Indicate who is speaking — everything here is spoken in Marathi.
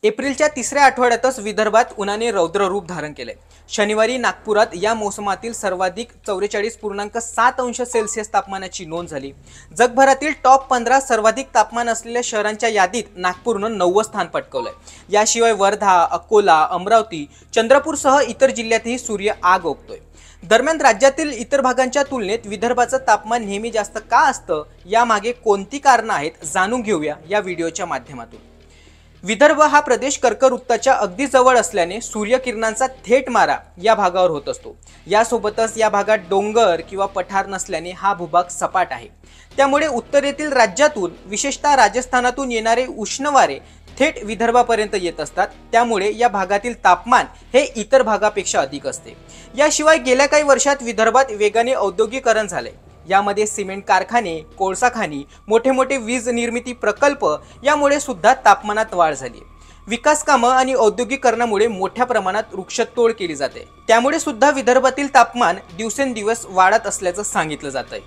Speaker 1: एप्रिलच्या तिसऱ्या आठवड्यातच विदर्भात उन्हाने रौद्र रूप धारण केले। शनिवारी नागपुरात या मोसमातील सर्वाधिक 44.7 अंश सेल्सिअस तापमानाची नोंद झाली। जगभरातील टॉप 15 सर्वाधिक तापमान असलेल्या शहरांच्या यादीत नागपूरनं 9वं स्थान पटकावलंय। याशिवाय वर्धा, अकोला, अमरावती, चंद्रपूरसह इतर जिल्ह्यातही सूर्य आग ओकतोय। दरम्यान राज्यातील इतर भागांच्या तुलनेत विदर्भाचं तापमान नेहमी जास्त का असतं, यामागे कोणती कारणं आहेत जाणून घेऊया या व्हिडिओच्या माध्यमातून। विदर्भ हा प्रदेश कर्कवृत्ताच्या अगदी जवळ असल्याने सूर्यकिरणांचा थेट मारा या भागावर होत असतो। यासोबतच या भागात डोंगर किंवा पठार नसल्याने हा भूभाग सपाट आहे। त्यामुळे उत्तरेतील राज्यातून विशेषतः राजस्थानातून येणारे उष्ण वारे थेट विदर्भापर्यंत येत असतात। त्यामुळे या भागातील तापमान हे इतर भागापेक्षा अधिक असते। याशिवाय गेल्या काही वर्षात विदर्भात वेगाने औद्योगिकरण झाले। यामध्ये सिमेंट कारखाने, कोळसा खाणी, मोठे मोठे वीज निर्मिती प्रकल्प यामुळे सुद्धा तापमानात वाढ झाली। विकास कामं आणि औद्योगिकरणामुळे मोठ्या प्रमाणात वृक्षतोड केली जाते। त्यामुळे सुद्धा विदर्भातील तापमान दिवसेंदिवस वाढत असल्याचं सांगितलं जात आहे।